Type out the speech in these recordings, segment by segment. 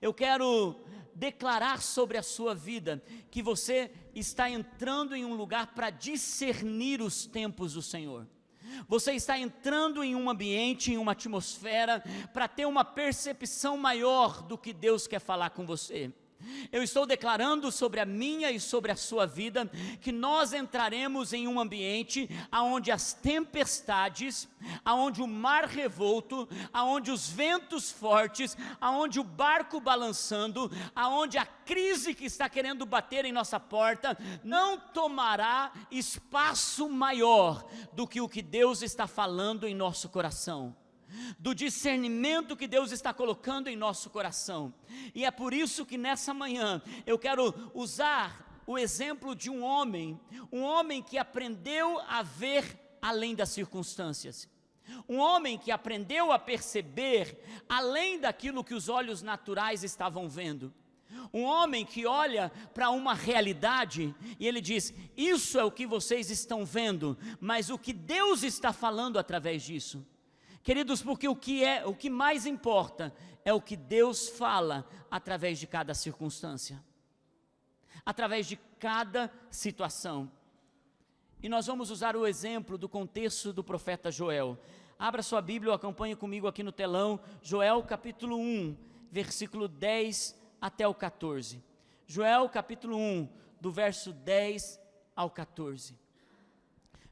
eu quero declarar sobre a sua vida que você está entrando em um lugar para discernir os tempos do Senhor. Você está entrando em um ambiente, em uma atmosfera, para ter uma percepção maior do que Deus quer falar com você. Eu estou declarando sobre a minha e sobre a sua vida, que nós entraremos em um ambiente onde as tempestades, onde o mar revolto, onde os ventos fortes, onde o barco balançando, onde a crise que está querendo bater em nossa porta, não tomará espaço maior do que o que Deus está falando em nosso coração, do discernimento que Deus está colocando em nosso coração. E é por isso que nessa manhã eu quero usar o exemplo de um homem que aprendeu a ver além das circunstâncias, um homem que aprendeu a perceber além daquilo que os olhos naturais estavam vendo, um homem que olha para uma realidade e ele diz: isso é o que vocês estão vendo, mas o que Deus está falando através disso. Queridos, porque o que mais importa é o que Deus fala através de cada circunstância, através de cada situação. E nós vamos usar o exemplo do contexto do profeta Joel. Abra sua Bíblia ou acompanhe comigo aqui no telão, Joel capítulo 1, versículo 10 até o 14. Joel capítulo 1, do verso 10 ao 14.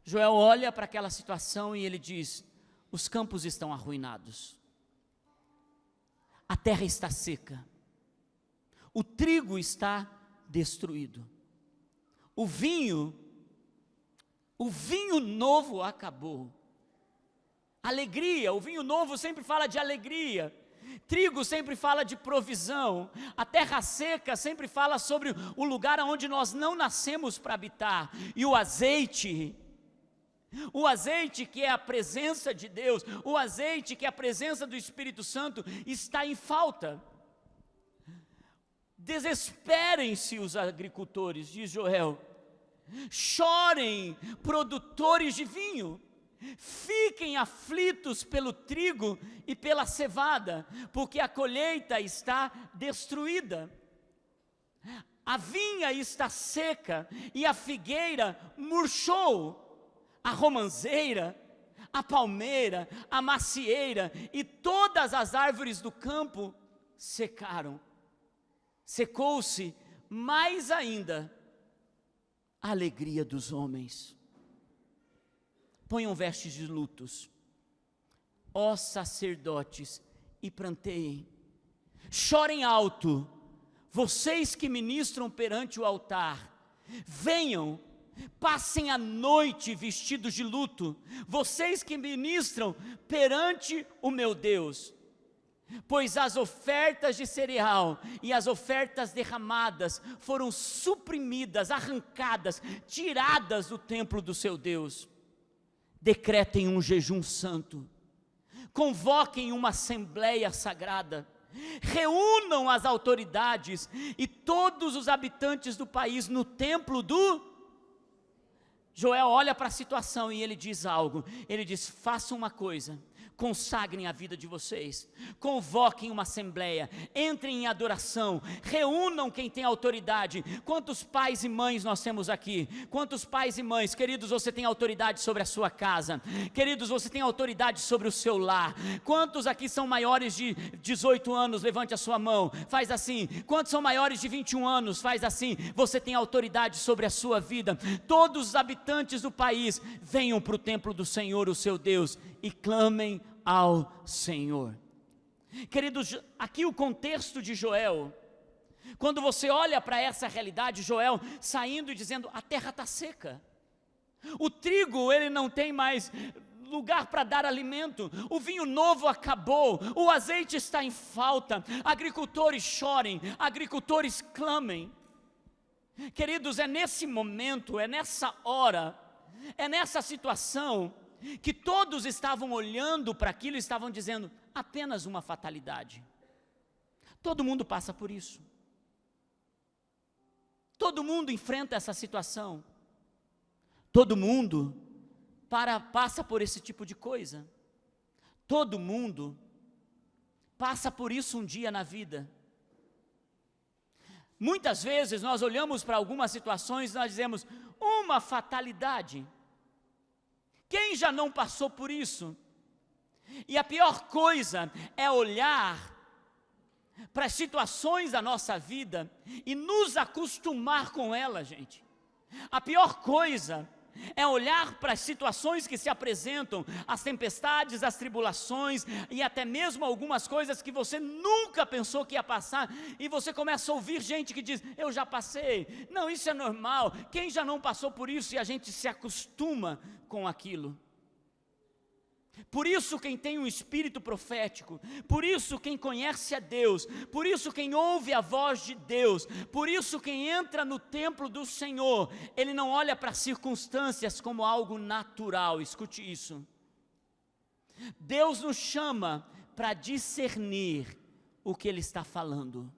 Joel olha para aquela situação e ele diz: os campos estão arruinados, a terra está seca, o trigo está destruído, o vinho novo acabou. Alegria, o vinho novo sempre fala de alegria, trigo sempre fala de provisão, a terra seca sempre fala sobre o lugar onde nós não nascemos para habitar, e o azeite que é a presença de Deus, o azeite que é a presença do Espírito Santo, está em falta. Desesperem-se os agricultores, diz Joel, chorem produtores de vinho, fiquem aflitos pelo trigo e pela cevada, porque a colheita está destruída. A vinha está seca e a figueira murchou. A romanceira, a palmeira, a macieira e todas as árvores do campo secaram. Secou-se mais ainda a alegria dos homens. Ponham vestes de lutos, ó sacerdotes, e pranteiem. Chorem alto, vocês que ministram perante o altar. Venham, passem a noite vestidos de luto, vocês que ministram perante o meu Deus, pois as ofertas de cereal e as ofertas derramadas foram suprimidas, arrancadas, tiradas do templo do seu Deus. Decretem um jejum santo, convoquem uma assembleia sagrada, reúnam as autoridades e todos os habitantes do país no templo do... Joel olha para a situação e ele diz algo, ele diz: façam uma coisa, consagrem a vida de vocês, convoquem uma assembleia, entrem em adoração, reúnam quem tem autoridade. Quantos pais e mães nós temos aqui? Quantos pais e mães? Queridos, você tem autoridade sobre a sua casa, queridos, você tem autoridade sobre o seu lar. Quantos aqui são maiores de 18 anos? Levante a sua mão, faz assim. Quantos são maiores de 21 anos? Faz assim. Você tem autoridade sobre a sua vida. Todos os habitantes do país, venham para o templo do Senhor, o seu Deus, e clamem ao Senhor. Queridos, aqui o contexto de Joel, quando você olha para essa realidade, Joel saindo e dizendo: a terra está seca, o trigo ele não tem mais lugar para dar alimento, o vinho novo acabou, o azeite está em falta, agricultores chorem, agricultores clamem. Queridos, é nesse momento, é nessa hora, é nessa situação que todos estavam olhando para aquilo e estavam dizendo: apenas uma fatalidade. Todo mundo passa por isso, todo mundo enfrenta essa situação, todo mundo passa por esse tipo de coisa, todo mundo passa por isso um dia na vida. Muitas vezes nós olhamos para algumas situações e nós dizemos, uma fatalidade. Quem já não passou por isso? E a pior coisa é olhar para as situações da nossa vida e nos acostumar com elas, gente. A pior coisa é olhar para as situações que se apresentam, as tempestades, as tribulações e até mesmo algumas coisas que você nunca pensou que ia passar, e você começa a ouvir gente que diz, eu já passei, não, isso é normal, quem já não passou por isso? E a gente se acostuma com aquilo. Por isso quem tem um espírito profético, por isso quem conhece a Deus, por isso quem ouve a voz de Deus, por isso quem entra no templo do Senhor, ele não olha para as circunstâncias como algo natural. Escute isso. Deus nos chama para discernir o que Ele está falando.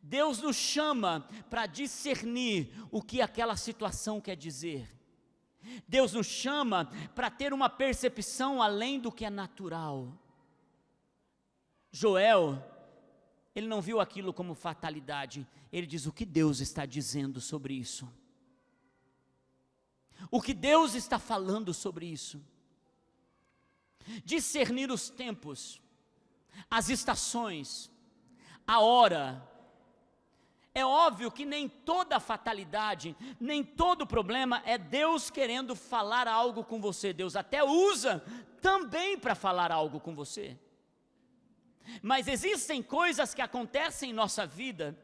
Deus nos chama para discernir o que aquela situação quer dizer. Deus nos chama para ter uma percepção além do que é natural. Joel, ele não viu aquilo como fatalidade, ele diz o que Deus está dizendo sobre isso. O que Deus está falando sobre isso. Discernir os tempos, as estações, a hora. É óbvio que nem toda fatalidade, nem todo problema é Deus querendo falar algo com você. Deus até usa também para falar algo com você. Mas existem coisas que acontecem em nossa vida,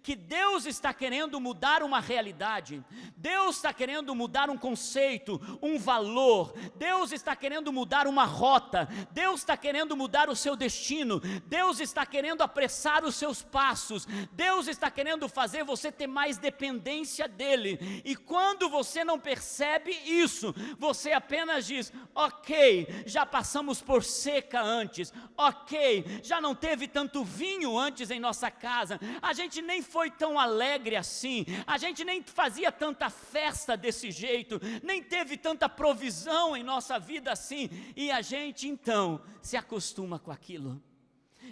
que Deus está querendo mudar uma realidade, Deus está querendo mudar um conceito, um valor, Deus está querendo mudar uma rota, Deus está querendo mudar o seu destino, Deus está querendo apressar os seus passos, Deus está querendo fazer você ter mais dependência dEle, e quando você não percebe isso, você apenas diz, ok, já passamos por seca antes, ok, já não teve tanto vinho antes em nossa casa, a gente nem foi tão alegre assim, a gente nem fazia tanta festa desse jeito, nem teve tanta provisão em nossa vida assim, e a gente então se acostuma com aquilo.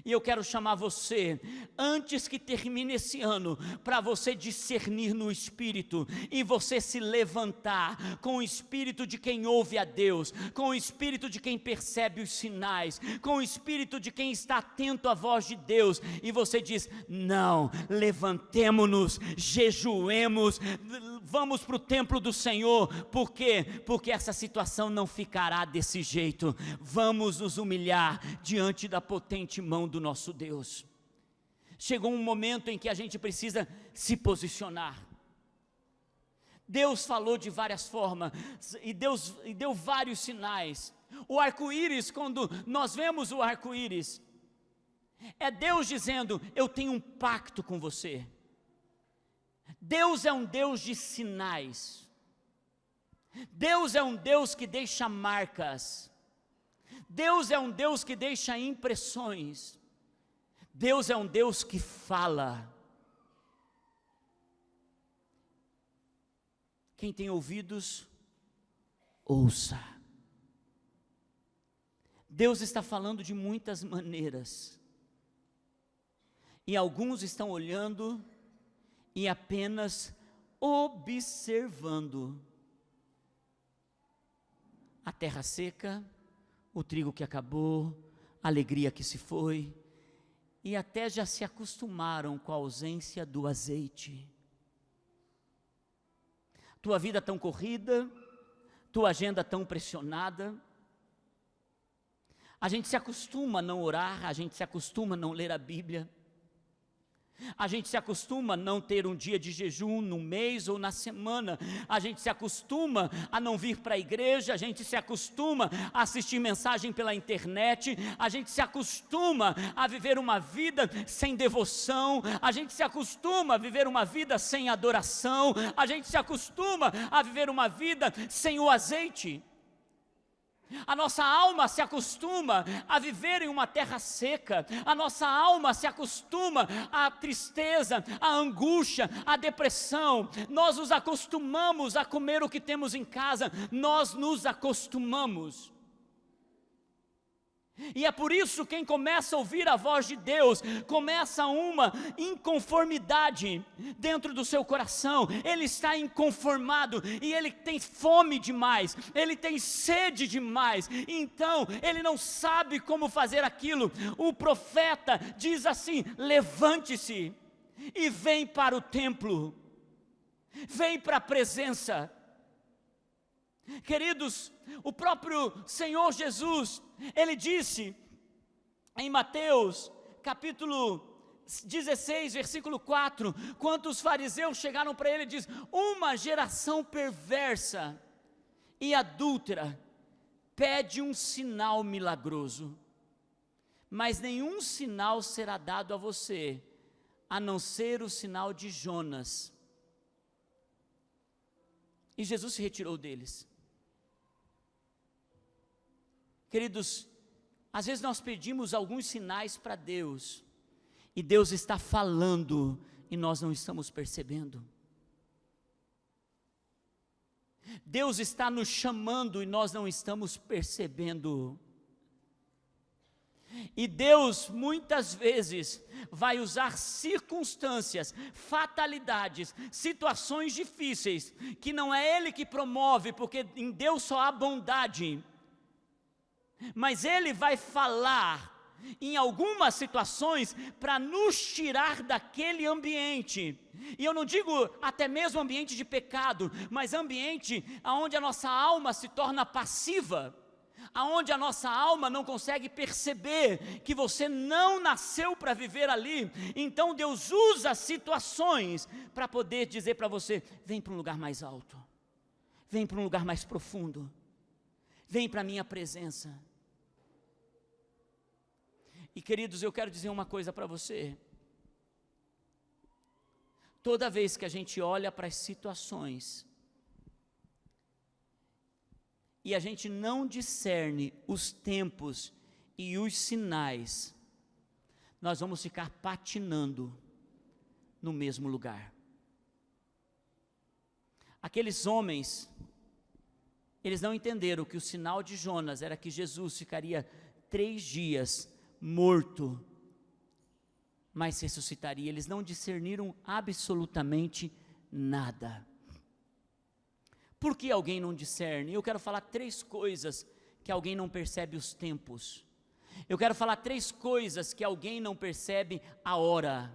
E eu quero chamar você, antes que termine esse ano, para você discernir no Espírito, e você se levantar com o Espírito de quem ouve a Deus, com o Espírito de quem percebe os sinais, com o Espírito de quem está atento à voz de Deus, e você diz, não, levantemo-nos, jejuemos, vamos para o templo do Senhor. Por quê? Porque essa situação não ficará desse jeito, vamos nos humilhar diante da potente mão do nosso Deus. Chegou um momento em que a gente precisa se posicionar. Deus falou de várias formas, e deu vários sinais. O arco-íris, quando nós vemos o arco-íris, é Deus dizendo, eu tenho um pacto com você. Deus é um Deus de sinais. Deus é um Deus que deixa marcas. Deus é um Deus que deixa impressões. Deus é um Deus que fala. Quem tem ouvidos, ouça. Deus está falando de muitas maneiras. E alguns estão olhando e apenas observando. A terra seca, o trigo que acabou, a alegria que se foi, e até já se acostumaram com a ausência do azeite. Tua vida tão corrida, tua agenda tão pressionada, a gente se acostuma a não orar, a gente se acostuma a não ler a Bíblia, a gente se acostuma a não ter um dia de jejum no mês ou na semana, a gente se acostuma a não vir para a igreja, a gente se acostuma a assistir mensagem pela internet, a gente se acostuma a viver uma vida sem devoção, a gente se acostuma a viver uma vida sem adoração, a gente se acostuma a viver uma vida sem o azeite. A nossa alma se acostuma a viver em uma terra seca, a nossa alma se acostuma à tristeza, à angústia, à depressão. Nós nos acostumamos a comer o que temos em casa, nós nos acostumamos. E é por isso quem começa a ouvir a voz de Deus, começa uma inconformidade dentro do seu coração, ele está inconformado, e ele tem fome demais, ele tem sede demais, então ele não sabe como fazer aquilo. O profeta diz assim: levante-se e vem para o templo, vem para a presença. Queridos, o próprio Senhor Jesus, ele disse em Mateus capítulo 16, versículo 4, quando os fariseus chegaram para ele, diz: uma geração perversa e adúltera pede um sinal milagroso, mas nenhum sinal será dado a você, a não ser o sinal de Jonas. E Jesus se retirou deles. Queridos, às vezes nós pedimos alguns sinais para Deus, e Deus está falando, e nós não estamos percebendo. Deus está nos chamando, e nós não estamos percebendo. E Deus muitas vezes vai usar circunstâncias, fatalidades, situações difíceis, que não é Ele que promove, porque em Deus só há bondade, mas Ele vai falar em algumas situações para nos tirar daquele ambiente, e eu não digo até mesmo ambiente de pecado, mas ambiente onde a nossa alma se torna passiva, aonde a nossa alma não consegue perceber que você não nasceu para viver ali. Então Deus usa situações para poder dizer para você: vem para um lugar mais alto, vem para um lugar mais profundo, vem para a minha presença. E queridos, eu quero dizer uma coisa para você: toda vez que a gente olha para as situações e a gente não discerne os tempos e os sinais, nós vamos ficar patinando no mesmo lugar. Aqueles homens, eles não entenderam que o sinal de Jonas era que Jesus ficaria 3 dias morto, mas ressuscitaria. Eles não discerniram absolutamente nada. Por que alguém não discerne? Eu quero falar 3 coisas que alguém não percebe os tempos. Eu quero falar 3 coisas que alguém não percebe a hora.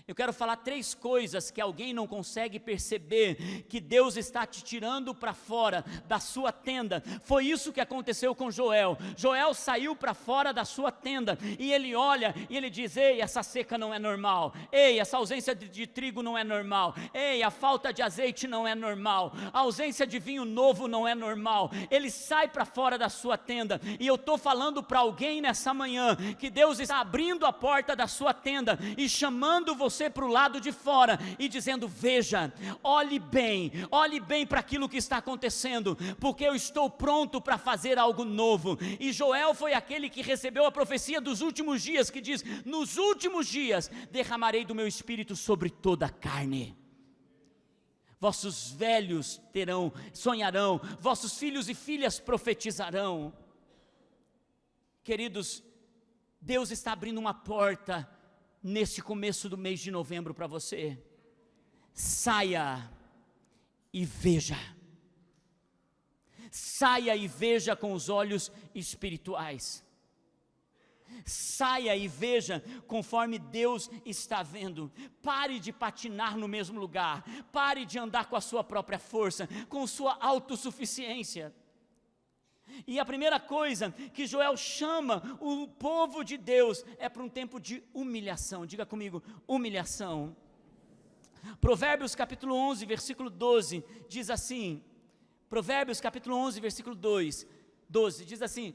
Eu quero falar 3 coisas que alguém não consegue perceber, que Deus está te tirando para fora da sua tenda. Foi isso que aconteceu com Joel. Joel saiu para fora da sua tenda, e ele olha e ele diz: ei, essa seca não é normal, ei, essa ausência de trigo não é normal, ei, a falta de azeite não é normal, a ausência de vinho novo não é normal. Ele sai para fora da sua tenda, e eu estou falando para alguém nessa manhã, que Deus está abrindo a porta da sua tenda, e chamando você para o lado de fora, e dizendo: veja, olhe bem para aquilo que está acontecendo, porque eu estou pronto para fazer algo novo. E Joel foi aquele que recebeu a profecia dos últimos dias, que diz: nos últimos dias derramarei do meu espírito sobre toda a carne. Vossos velhos sonharão, vossos filhos e filhas profetizarão. Queridos, Deus está abrindo uma porta neste começo do mês de novembro para você. Saia e veja. Saia e veja com os olhos espirituais. Saia e veja conforme Deus está vendo. Pare de patinar no mesmo lugar. Pare de andar com a sua própria força, com sua autossuficiência. E a primeira coisa que Joel chama o povo de Deus é para um tempo de humilhação. Diga comigo: humilhação. Provérbios capítulo 11, versículo 12, diz assim, Provérbios capítulo 11, versículo 12, diz assim,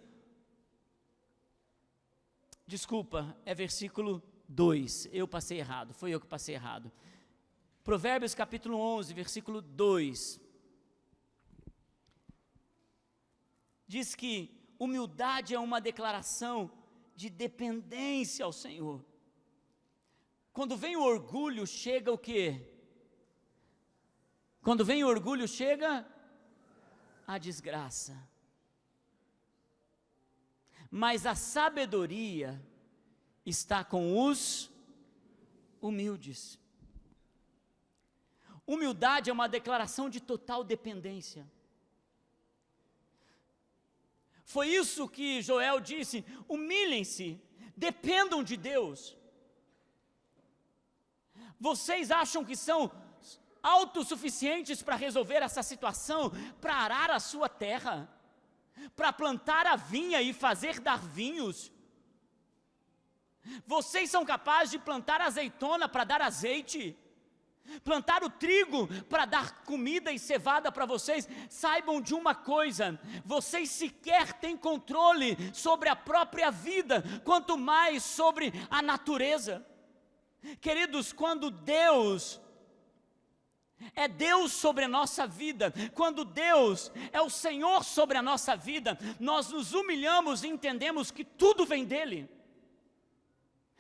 desculpa, é versículo 2, eu passei errado, foi eu que passei errado. Provérbios capítulo 11, versículo 2, diz que humildade é uma declaração de dependência ao Senhor. Quando vem o orgulho, chega o quê? Quando vem o orgulho, chega a desgraça. mas a sabedoria está com os humildes. Humildade é uma declaração de total dependência. Foi isso que Joel disse: humilhem-se, dependam de Deus. Vocês acham que são autossuficientes para resolver essa situação, para arar a sua terra, para plantar a vinha e fazer dar vinhos? Vocês são capazes de plantar azeitona para dar azeite? Plantar o trigo para dar comida e cevada para vocês? Saibam de uma coisa: vocês sequer têm controle sobre a própria vida, quanto mais sobre a natureza. Queridos, quando Deus é Deus sobre a nossa vida, quando Deus é o Senhor sobre a nossa vida, nós nos humilhamos e entendemos que tudo vem dEle.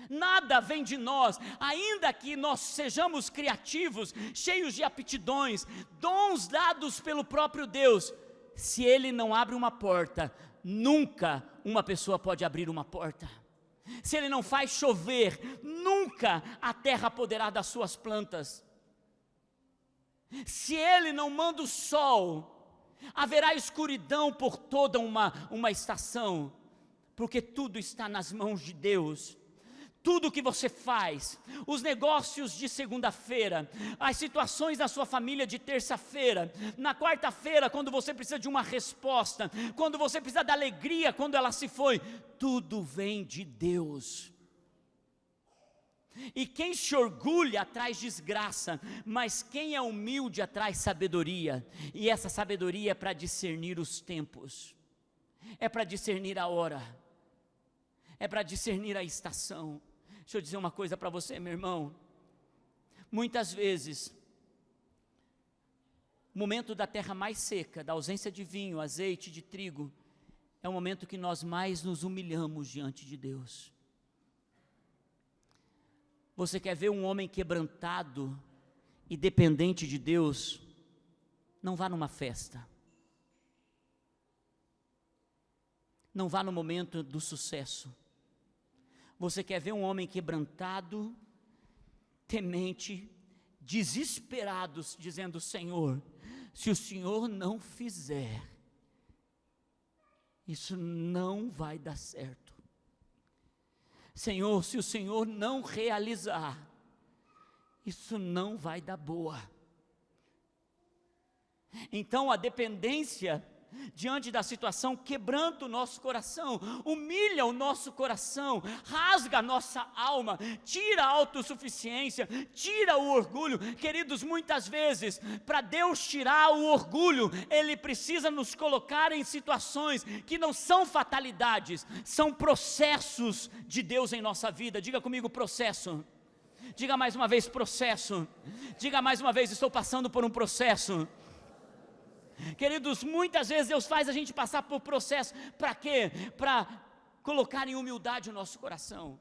Nada vem de nós, ainda que nós sejamos criativos, cheios de aptidões, dons dados pelo próprio Deus. Se Ele não abre uma porta, nunca uma pessoa pode abrir uma porta. Se Ele não faz chover, nunca a terra poderá dar suas plantas. Se Ele não manda o sol, haverá escuridão por toda uma estação, porque tudo está nas mãos de Deus. Tudo que você faz, os negócios de segunda-feira, as situações da sua família de terça-feira, na quarta-feira, quando você precisa de uma resposta, quando você precisa da alegria, quando ela se foi, tudo vem de Deus. E quem se orgulha traz desgraça, mas quem é humilde traz sabedoria, e essa sabedoria é para discernir os tempos, é para discernir a hora, é para discernir a estação. Deixa eu dizer uma coisa para você, meu irmão. Muitas vezes, o momento da terra mais seca, da ausência de vinho, azeite, de trigo, é o momento que nós mais nos humilhamos diante de Deus. Você quer ver um homem quebrantado e dependente de Deus? Não vá numa festa. Não vá no momento do sucesso. Você quer ver um homem quebrantado, temente, desesperado, dizendo: Senhor, se o Senhor não fizer, isso não vai dar certo. Senhor, se o Senhor não realizar, isso não vai dar boa. Então a dependência diante da situação quebranta o nosso coração, humilha o nosso coração, rasga a nossa alma, tira a autossuficiência, tira o orgulho. Queridos, muitas vezes, para Deus tirar o orgulho, Ele precisa nos colocar em situações que não são fatalidades, são processos de Deus em nossa vida. Diga comigo: processo. Diga mais uma vez: processo. Diga mais uma vez: estou passando por um processo. Queridos, muitas vezes Deus faz a gente passar por processo, para quê? Para colocar em humildade o nosso coração.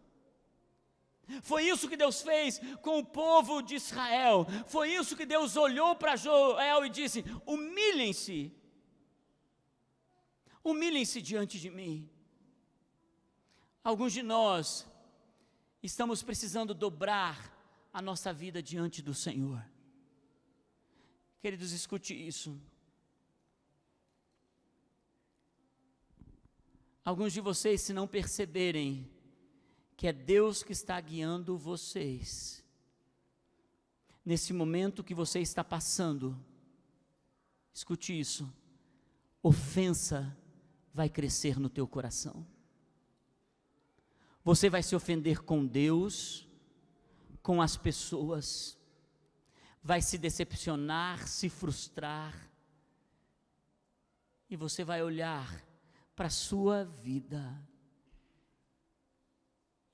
Foi isso que Deus fez com o povo de Israel, foi isso que Deus olhou para Joel e disse: humilhem-se, humilhem-se diante de mim. Alguns de nós estamos precisando dobrar a nossa vida diante do Senhor. Queridos, escute isso. Alguns de vocês, se não perceberem que é Deus que está guiando vocês, nesse momento que você está passando, escute isso: ofensa vai crescer no teu coração. Você vai se ofender com Deus, com as pessoas, vai se decepcionar, se frustrar, e você vai olhar para a sua vida,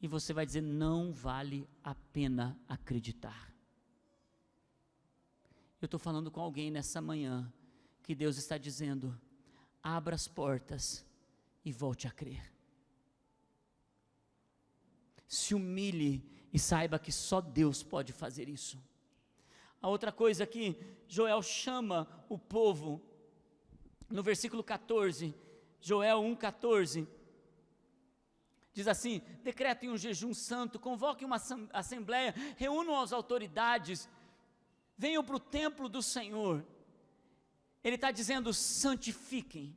e você vai dizer: não vale a pena acreditar. Eu estou falando com alguém nessa manhã, que Deus está dizendo: abra as portas e volte a crer. Se humilhe e saiba que só Deus pode fazer isso. A outra coisa que Joel chama o povo, no versículo 14, Joel 1,14, Diz assim: decretem um jejum santo, convoquem uma assembleia, reúnam as autoridades, venham para o templo do Senhor. Ele está dizendo: santifiquem,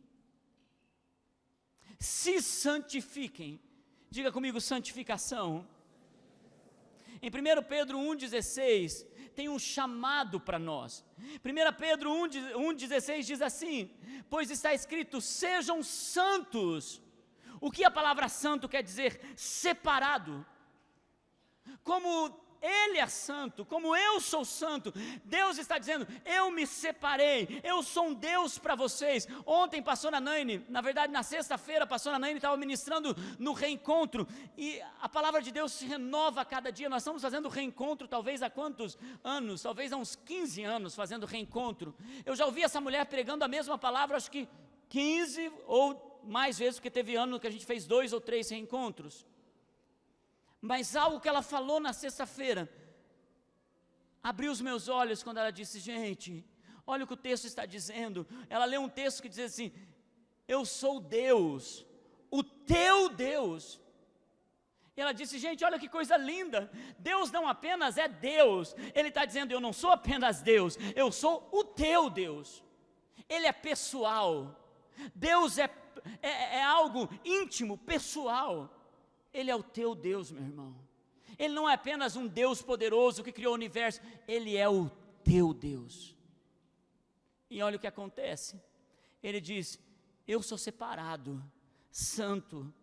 se santifiquem. Diga comigo: santificação. Em 1 Pedro 1,16, tem um chamado para nós. 1 Pedro 1,16 diz assim: pois está escrito, sejam santos. O que a palavra santo quer dizer? Separado. Como Ele é santo, como eu sou santo, Deus está dizendo: eu me separei, eu sou um Deus para vocês. Ontem, pastora Naine, na verdade na sexta-feira, a pastora Naine estava ministrando no reencontro, e a palavra de Deus se renova a cada dia. Nós estamos fazendo reencontro talvez há quantos anos? Talvez há uns 15 anos fazendo reencontro. Eu já ouvi essa mulher pregando a mesma palavra, acho que 15 ou mais vezes, porque teve ano que a gente fez 2 ou 3 reencontros. Mas algo que ela falou na sexta-feira abriu os meus olhos quando ela disse: gente, olha o que o texto está dizendo. Ela leu um texto que diz assim: eu sou Deus, o teu Deus. E ela disse: gente, olha que coisa linda, Deus não apenas é Deus, Ele está dizendo: eu não sou apenas Deus, eu sou o teu Deus. Ele é pessoal, Deus é algo íntimo, pessoal. Ele é o teu Deus, meu irmão. Ele não é apenas um Deus poderoso que criou o universo, Ele é o teu Deus. E olha o que acontece, Ele diz: eu sou separado, santo,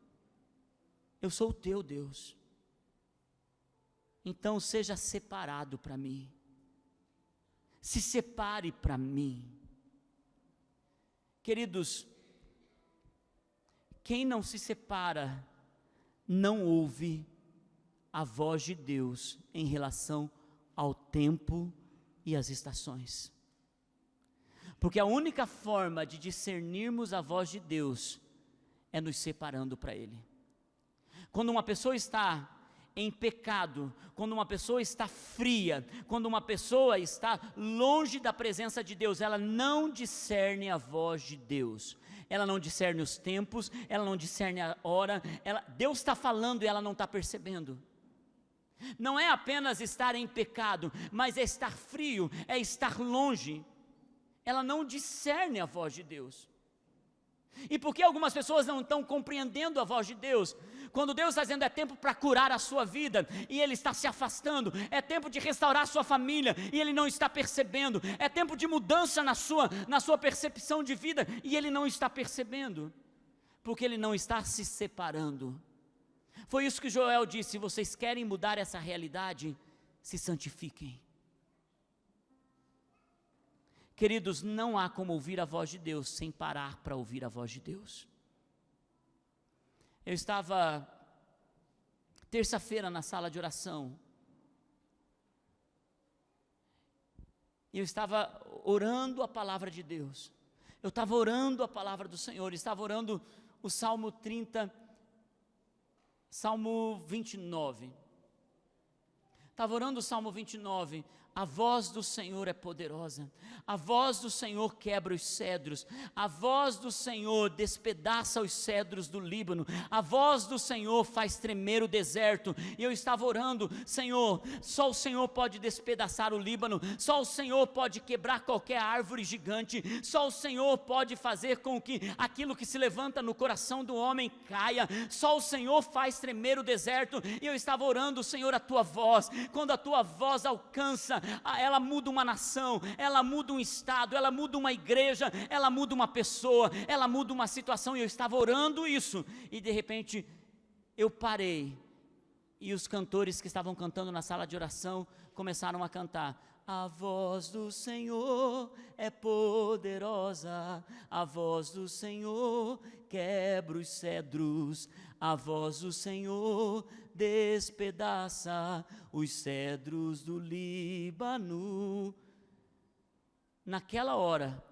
eu sou o teu Deus, então seja separado para mim, se separe para mim. Queridos, quem não se separa, não ouve a voz de Deus em relação ao tempo e às estações. Porque a única forma de discernirmos a voz de Deus é nos separando para Ele. Quando uma pessoa está em pecado, quando uma pessoa está fria, quando uma pessoa está longe da presença de Deus, ela não discerne a voz de Deus. Ela não discerne os tempos, ela não discerne a hora, Deus está falando e ela não está percebendo. Não é apenas estar em pecado, mas é estar frio, é estar longe. Ela não discerne a voz de Deus. E por que algumas pessoas não estão compreendendo a voz de Deus? Quando Deus está dizendo: é tempo para curar a sua vida, e Ele está se afastando. É tempo de restaurar a sua família, e Ele não está percebendo. É tempo de mudança na sua percepção de vida, e Ele não está percebendo, porque Ele não está se separando. Foi isso que Joel disse: se vocês querem mudar essa realidade, se santifiquem. Queridos, não há como ouvir a voz de Deus sem parar para ouvir a voz de Deus. Eu estava terça-feira na sala de oração, e eu estava orando a palavra de Deus, eu estava orando a palavra do Senhor, estava orando o Salmo 30, Salmo 29, estava orando o Salmo 29, a voz do Senhor é poderosa, a voz do Senhor quebra os cedros, a voz do Senhor despedaça os cedros do Líbano, a voz do Senhor faz tremer o deserto. E eu estava orando: Senhor, só o Senhor pode despedaçar o Líbano, só o Senhor pode quebrar qualquer árvore gigante, só o Senhor pode fazer com que aquilo que se levanta no coração do homem caia, só o Senhor faz tremer o deserto. E eu estava orando: Senhor, a tua voz, quando a tua voz alcança, ela muda uma nação, ela muda um estado, ela muda uma igreja, ela muda uma pessoa, ela muda uma situação. E eu estava orando isso, e de repente eu parei, e os cantores que estavam cantando na sala de oração começaram a cantar: a voz do Senhor é poderosa, a voz do Senhor quebra os cedros, a voz do Senhor despedaça os cedros do Líbano. Naquela hora,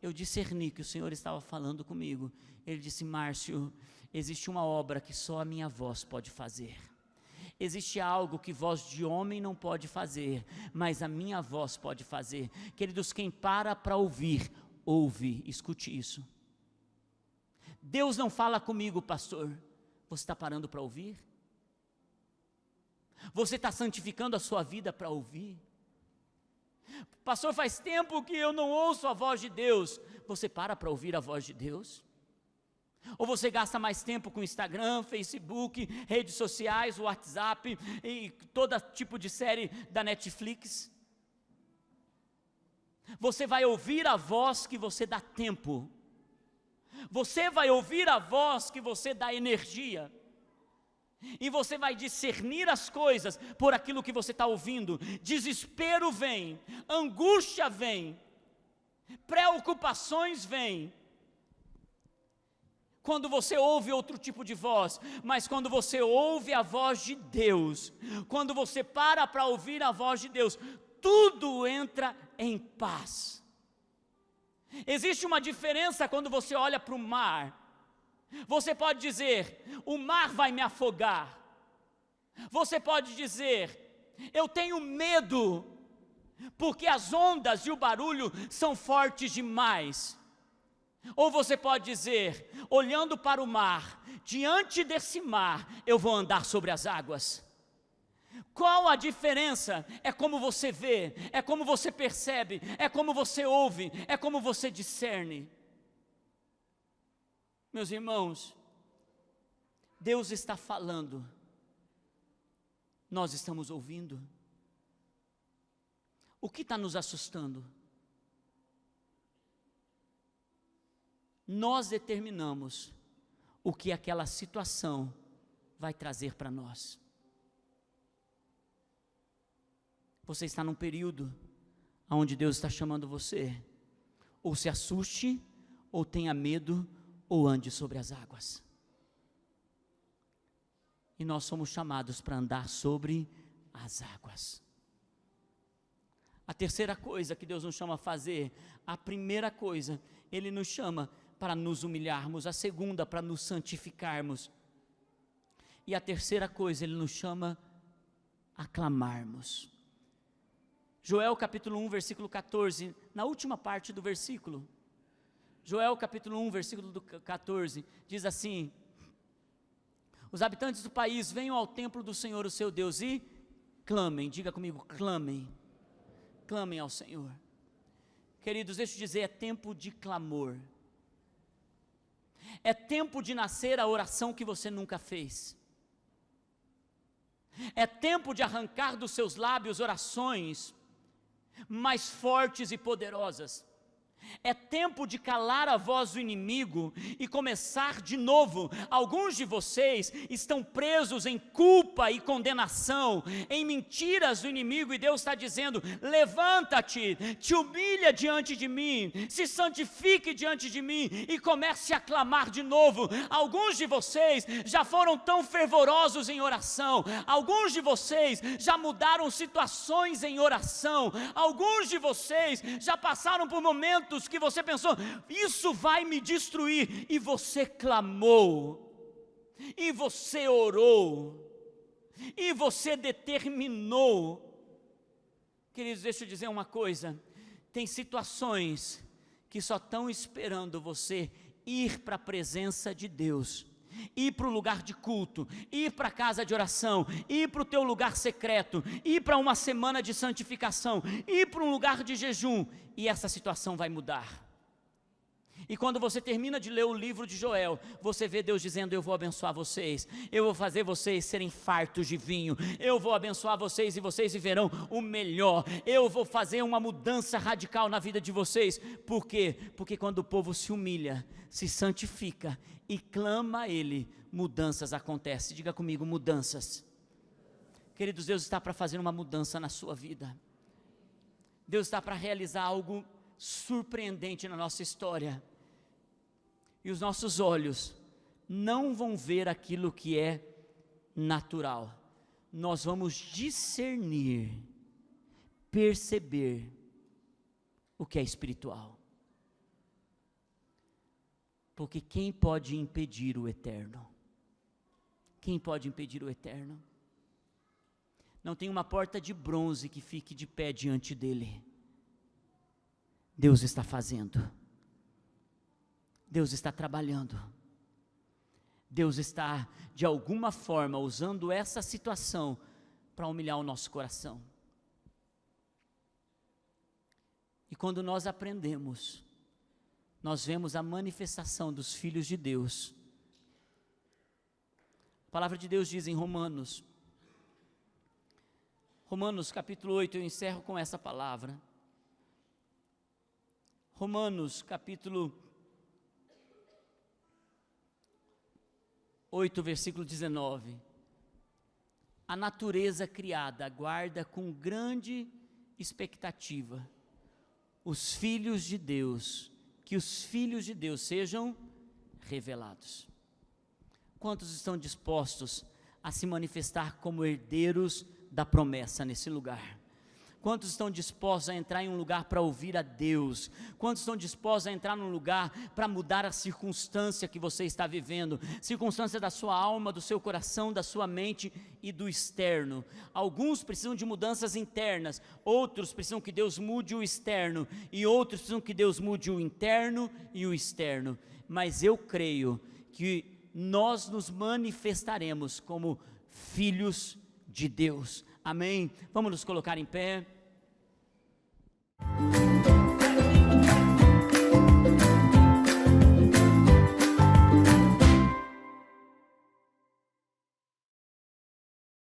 eu discerni que o Senhor estava falando comigo. Ele disse: Márcio, existe uma obra que só a minha voz pode fazer. Existe algo que voz de homem não pode fazer, mas a minha voz pode fazer. Queridos, quem para ouvir, ouve. Escute isso. Deus não fala comigo, pastor, Você está parando para ouvir? Você está santificando a sua vida para ouvir? Pastor, faz tempo que eu não ouço a voz de Deus. Você para ouvir a voz de Deus? Ou você gasta mais tempo com Instagram, Facebook, redes sociais, WhatsApp e todo tipo de série da Netflix? Você vai ouvir a voz que você dá tempo. Você vai ouvir a voz que você dá energia. E você vai discernir as coisas por aquilo que você está ouvindo. Desespero vem, angústia vem, preocupações vem, quando você ouve outro tipo de voz. Mas quando você ouve a voz de Deus, quando você para ouvir a voz de Deus, tudo entra em paz. Existe uma diferença quando você olha para o mar. Você pode dizer, o mar vai me afogar. Você pode dizer, eu tenho medo, porque as ondas e o barulho são fortes demais. Ou você pode dizer, olhando para o mar, diante desse mar, eu vou andar sobre as águas. Qual a diferença? É como você vê, é como você percebe, é como você ouve, é como você discerne. Meus irmãos, Deus está falando, nós estamos ouvindo. O que está nos assustando? Nós determinamos o que aquela situação vai trazer para nós. Você está num período onde Deus está chamando você, ou se assuste, ou tenha medo, ou ande sobre as águas. E nós somos chamados para andar sobre as águas. A terceira coisa que Deus nos chama a fazer, a primeira coisa, Ele nos chama para nos humilharmos, a segunda, para nos santificarmos, e a terceira coisa, Ele nos chama a clamarmos. Joel capítulo 1, versículo 14, na última parte do versículo, Joel capítulo 1, versículo 14, diz assim: os habitantes do país venham ao templo do Senhor, o seu Deus, e clamem, diga comigo, clamem ao Senhor. Queridos, deixa eu dizer, é tempo de clamor, é tempo de nascer a oração que você nunca fez, é tempo de arrancar dos seus lábios orações mais fortes e poderosas, é tempo de calar a voz do inimigo e começar de novo. Alguns de vocês estão presos em culpa e condenação, em mentiras do inimigo, e Deus está dizendo: levanta-te, te humilha diante de mim, se santifique diante de mim e comece a clamar de novo. Alguns de vocês já foram tão fervorosos em oração, alguns de vocês já mudaram situações em oração, alguns de vocês já passaram por momentos que você pensou, isso vai me destruir, e você clamou, e você orou, e você determinou. Queridos, deixa eu dizer uma coisa, tem situações que só estão esperando você ir para a presença de Deus, ir para o lugar de culto, ir para a casa de oração, ir para o teu lugar secreto, ir para uma semana de santificação, ir para um lugar de jejum, e essa situação vai mudar. E quando você termina de ler o livro de Joel, você vê Deus dizendo: eu vou abençoar vocês, eu vou fazer vocês serem fartos de vinho, eu vou abençoar vocês e vocês viverão o melhor, eu vou fazer uma mudança radical na vida de vocês. Por quê? Porque quando o povo se humilha, se santifica e clama a Ele, mudanças acontecem. Diga comigo, mudanças. Queridos, Deus está para fazer uma mudança na sua vida, Deus está para realizar algo surpreendente na nossa história, e os nossos olhos não vão ver aquilo que é natural, nós vamos discernir, perceber o que é espiritual, porque quem pode impedir o eterno? Quem pode impedir o eterno? Não tem uma porta de bronze que fique de pé diante dele. Deus está fazendo, Deus está trabalhando, Deus está, de alguma forma, usando essa situação para humilhar o nosso coração. E quando nós aprendemos, nós vemos a manifestação dos filhos de Deus. A palavra de Deus diz em Romanos capítulo 8, eu encerro com essa palavra. Romanos capítulo 8, versículo 19. A natureza criada aguarda com grande expectativa os filhos de Deus, que os filhos de Deus sejam revelados. Quantos estão dispostos a se manifestar como herdeiros da promessa nesse lugar? Quantos estão dispostos a entrar em um lugar para ouvir a Deus? Quantos estão dispostos a entrar num lugar para mudar a circunstância que você está vivendo? Circunstância da sua alma, do seu coração, da sua mente e do externo. Alguns precisam de mudanças internas, outros precisam que Deus mude o externo, e outros precisam que Deus mude o interno e o externo. Mas eu creio que nós nos manifestaremos como filhos de Deus. Amém? Vamos nos colocar em pé.